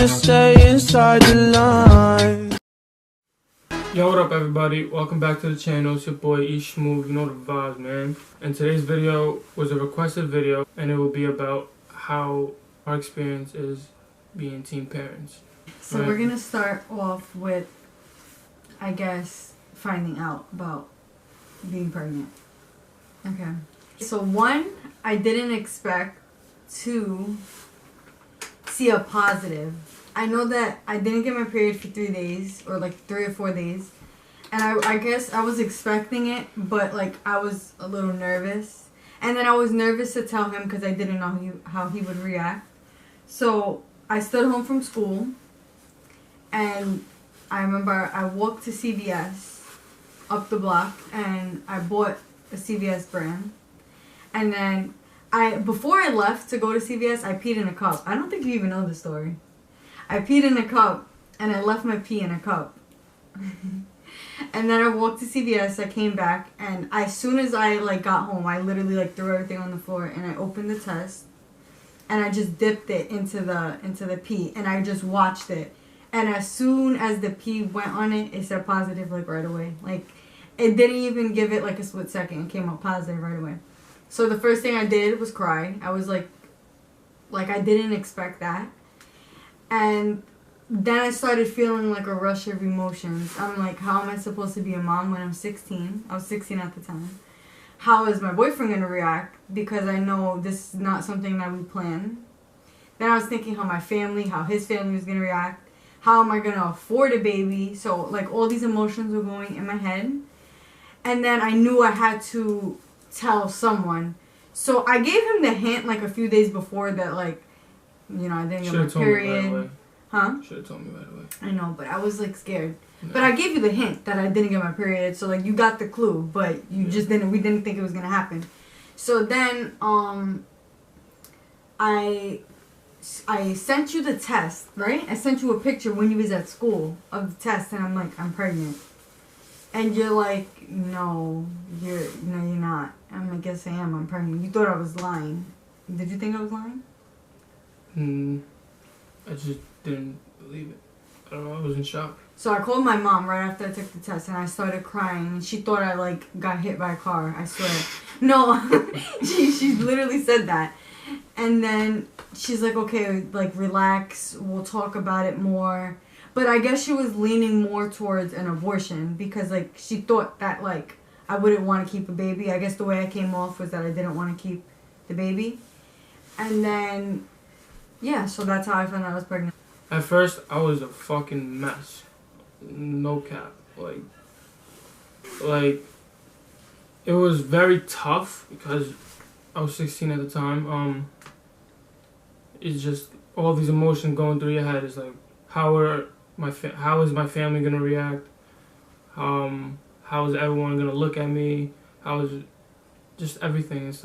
Just stay inside the line. Yo, what up everybody? Welcome back to the channel. It's your boy Ishmove, you know the vibes, man. And today's video was a requested video, and it will be about how our experience is being teen parents. So we're gonna start off with, I guess, finding out about being pregnant. Okay. So one, I didn't expect to see a positive. I know that I didn't get my period for 3 days, or like 3 or 4 days. And I guess I was expecting it, but like I was a little nervous. And then I was nervous to tell him because I didn't know how he would react. So I stood home from school, and I remember I walked to CVS up the block, and I bought a CVS brand. And then before I left to go to CVS, I peed in a cup. I don't think you even know the story. I peed in a cup, and I left my pee in a cup. And then I walked to CVS, I came back, and as soon as I got home, I literally threw everything on the floor, and I opened the test, and I just dipped it into the pee, and I just watched it. And as soon as the pee went on it, it said positive right away. It didn't even give it a split second. It came up positive right away. So the first thing I did was cry. I was like I didn't expect that. And then I started feeling a rush of emotions. I'm like, how am I supposed to be a mom when I'm 16? I was 16 at the time. How is my boyfriend going to react? Because I know this is not something that we planned. Then I was thinking how his family was going to react. How am I going to afford a baby? So all these emotions were going in my head. And then I knew I had to tell someone. So I gave him the hint a few days before that I didn't get my period. Huh? Should have told me right away. I know, but I was scared. Yeah. But I gave you the hint that I didn't get my period, so you got the clue, but you just didn't. We didn't think it was gonna happen. So then I sent you the test, right? I sent you a picture when you was at school of the test, and I'm like, I'm pregnant. And you're like, no, you're not. I'm like, yes I am. I'm pregnant. You thought I was lying. Did you think I was lying? I just didn't believe it. I don't know, I was in shock. So I called my mom right after I took the test, and I started crying, and she thought I got hit by a car, I swear. No, she literally said that. And then she's like, okay, relax, we'll talk about it more. But I guess she was leaning more towards an abortion, because she thought that I wouldn't want to keep a baby. I guess the way I came off was that I didn't want to keep the baby. And then yeah, so that's how I found out I was pregnant. At first, I was a fucking mess. No cap. It was very tough because I was 16 at the time. It's just all these emotions going through your head. It's how is my family gonna react? How is everyone gonna look at me? How is just everything? It's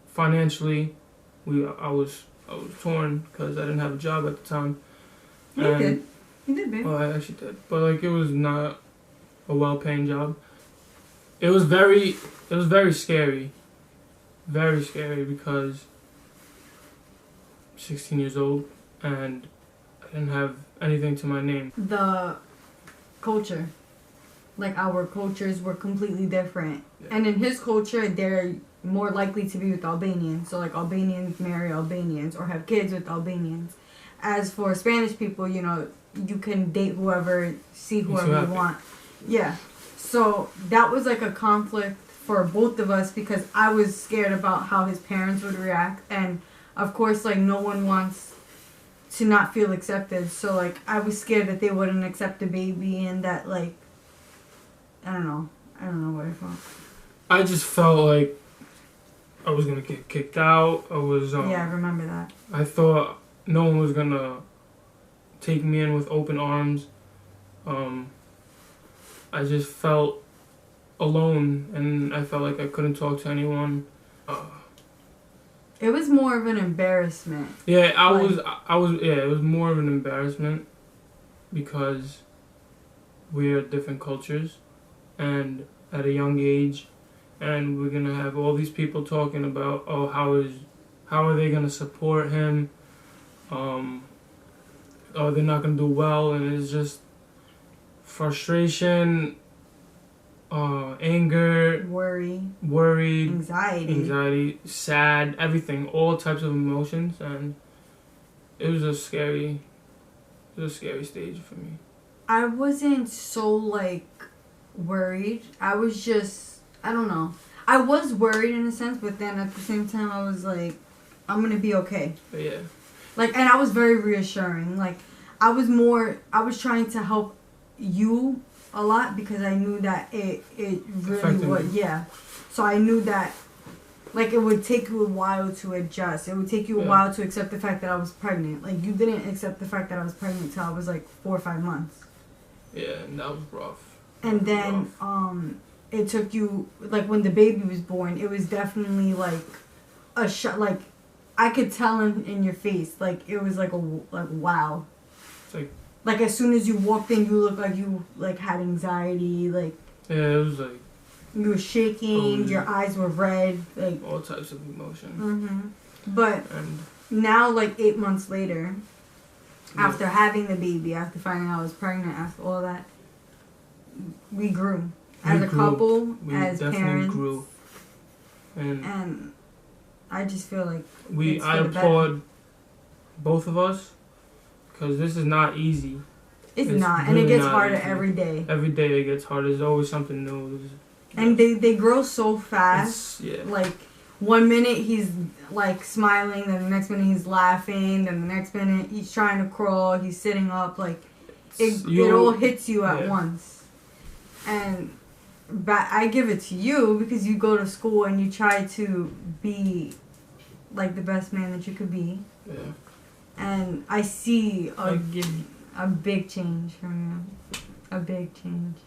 financially, I was torn because I didn't have a job at the time. You did, babe. Well, I actually did, but it was not a well-paying job. It was very scary, very scary, because I'm 16 years old and I didn't have anything to my name. The culture, our cultures were completely different, yeah. And in his culture, they're more likely to be with Albanians. So Albanians marry Albanians or have kids with Albanians. As for Spanish people, you can date whoever, see whoever you want. Yeah. So that was a conflict for both of us, because I was scared about how his parents would react, and of course no one wants to not feel accepted. So I was scared that they wouldn't accept the baby, and that I don't know what I felt. I just felt like I was gonna get kicked out. I was yeah, I remember that. I thought no one was gonna take me in with open arms. I just felt alone, and I felt like I couldn't talk to anyone. It was more of an embarrassment. Yeah, it was more of an embarrassment because we're different cultures, and at a young age, and we're gonna have all these people talking about, oh, how are they gonna support him? oh, they're not gonna do well, and it's just frustration, anger, worry, anxiety, sad, everything, all types of emotions, and it was a scary stage for me. I wasn't so like worried. I was just, I don't know. I was worried in a sense, but then at the same time I was like, I'm gonna be okay. But yeah. Like, and I was very reassuring. Like, I was trying to help you a lot because I knew that it really was, yeah. So I knew that, like, it would take you a while to adjust. It would take you a while to accept the fact that I was pregnant. Like, you didn't accept the fact that I was pregnant till I was like 4 or 5 months. Yeah, and that was rough. And then, it took you, like, when the baby was born, it was definitely like a shot. Like, I could tell in your face, like, it was like wow. It's like as soon as you walked in, you looked like you like had anxiety, like. Yeah, it was like. You were shaking. Your eyes were red, like. All types of emotion. But now, like 8 months later, after having the baby, after finding out I was pregnant, after all that, we grew as a couple, as parents. Grew. And I just feel like I applaud both of us because this is not easy. It's not, and it gets harder every day. Every day it gets harder. There's always something new. And they grow so fast. Like 1 minute he's like smiling, then the next minute he's laughing, then the next minute he's trying to crawl, he's sitting up. Like it all hits you at once. And but I give it to you because you go to school and you try to be like the best man that you could be. Yeah. And I see a big change from you. A big change.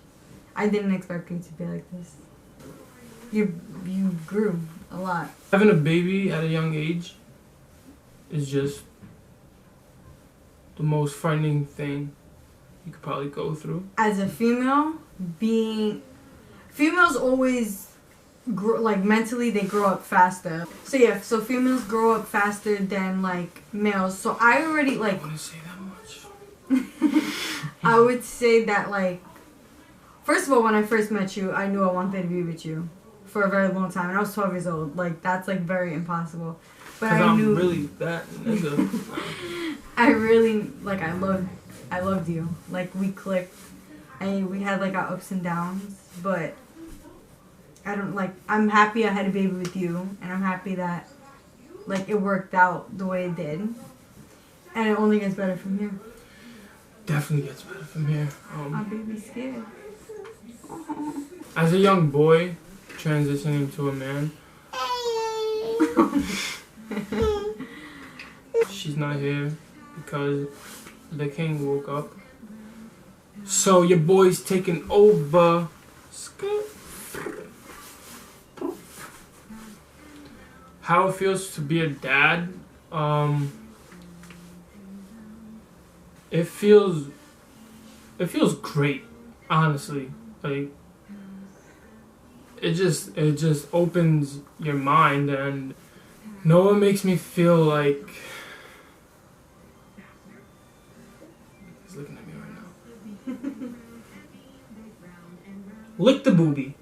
I didn't expect you to be like this. You grew a lot. Having a baby at a young age is just the most frightening thing you could probably go through. As a female, females always grow, like mentally they grow up faster. So females grow up faster than like males. So I already like. I wouldn't say that much. I would say that like, first of all, when I first met you, I knew I wanted to be with you for a very long time, and I was 12 years old. Like that's like very impossible. But I knew. I'm really that nigga. I really like. I loved you. Like we clicked. We had like our ups and downs, but I'm happy I had a baby with you, and I'm happy that like it worked out the way it did, and it only gets better from here. Definitely gets better from here. My baby's scared. As a young boy transitioning to a man, she's not here because the king woke up. So your boy's taking over. How it feels to be a dad? It feels great, honestly. Like it just opens your mind, and Noah makes me feel like he's looking at me right now. Lick the booby.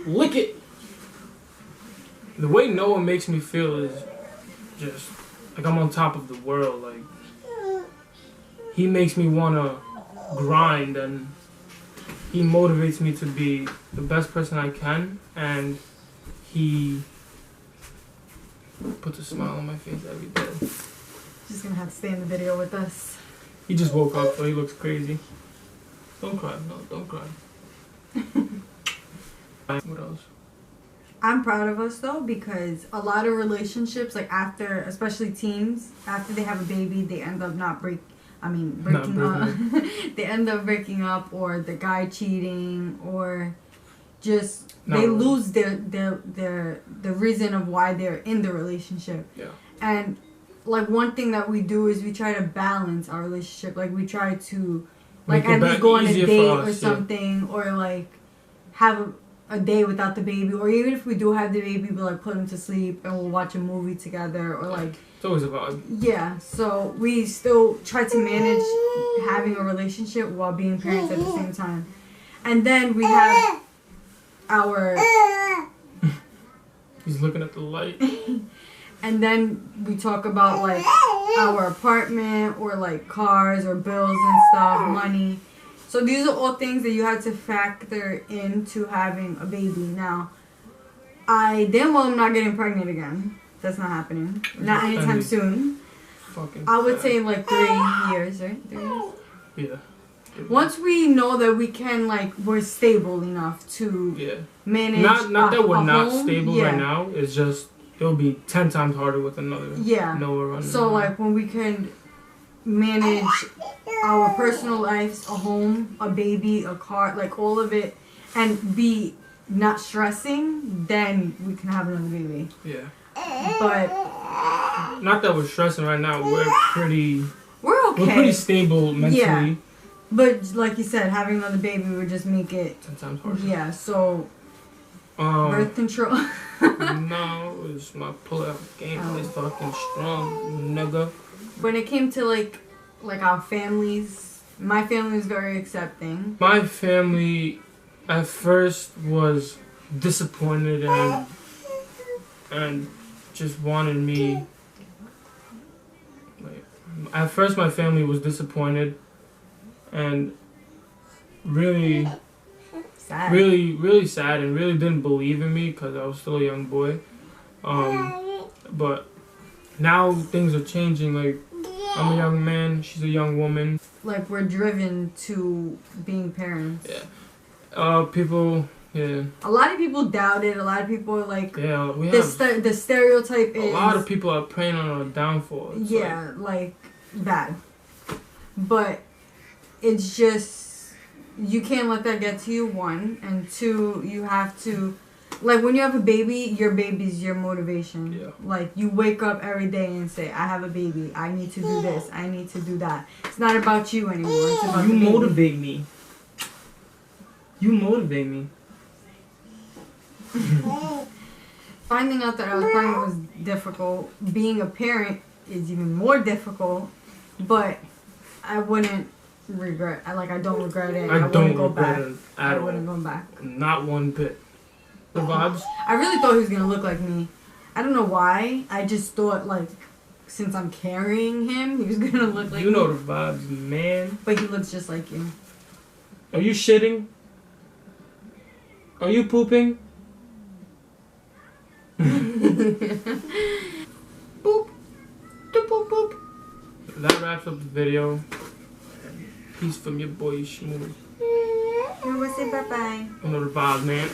Lick it. The way Noah makes me feel is just like I'm on top of the world. Like he makes me wanna grind, and he motivates me to be the best person I can, and he puts a smile on my face every day. Just gonna have to stay in the video with us. He just woke up, so he looks crazy. Don't cry, no, don't cry. What else? I'm proud of us though, because a lot of relationships, like after, especially teens, after they have a baby, they end up breaking up. They end up breaking up, or the guy cheating, or just they lose the reason of why they're in the relationship. Yeah. And like one thing that we do is we try to balance our relationship. Like we try to like at least go on a date or something, or like have a day without the baby, or even if we do have the baby, we'll like put him to sleep and we'll watch a movie together, or like It's always a vibe. Yeah, so we still try to manage having a relationship while being parents at the same time. And then we have our... He's looking at the light. And then we talk about like our apartment or like cars or bills and stuff, money. So these are all things that you have to factor into having a baby. Now, I damn well am not getting pregnant again. That's not happening. Not anytime soon. Fucking I would sad. say like 3 years, right? 3 years? Yeah. Once we know that we can, like, we're stable enough to manage Not that we're not home, stable right now. It's just it'll be 10 times harder with another Noah running. So like when we can manage our personal lives, a home, a baby, a car, like all of it, and be not stressing, then we can have another baby. Yeah. But not that we're stressing right now. We're okay. We're pretty stable mentally. Yeah. But like you said, having another baby would just make it 10 times harder. Yeah. So birth control. No, it's my pull-out game. It's fucking strong, nigga. When it came to like our families, my family was very accepting. My family at first was disappointed and just wanted me. Like, at first, my family was disappointed and really sad and really didn't believe in me because I was still a young boy. But now things are changing. Like, I'm a young man, she's a young woman. Like, we're driven to being parents. Yeah. People. Yeah. A lot of people doubt it. A lot of people are like, yeah, the stereotype is... A lot of people are preying on our downfall. It's like bad. But it's just, you can't let that get to you, 1. And 2, you have to... Like, when you have a baby, your baby's your motivation. Yeah. Like, you wake up every day and say, I have a baby. I need to do this. I need to do that. It's not about you anymore. It's about you the baby. motivate me. You motivate me. Finding out that I was pregnant was difficult. Being a parent is even more difficult. But I wouldn't regret. I don't regret it. I wouldn't go back. I wouldn't go back. Not one bit. The vibes. I really thought he was gonna look like me. I don't know why. I just thought like, since I'm carrying him, he was gonna look like me. You know the vibes, man. But he looks just like you. Are you shitting? Are you pooping? Boop. Doop, boop, boop. That wraps up the video. Peace from your boy Shmoo. You want to say bye-bye? You know the vibes, man.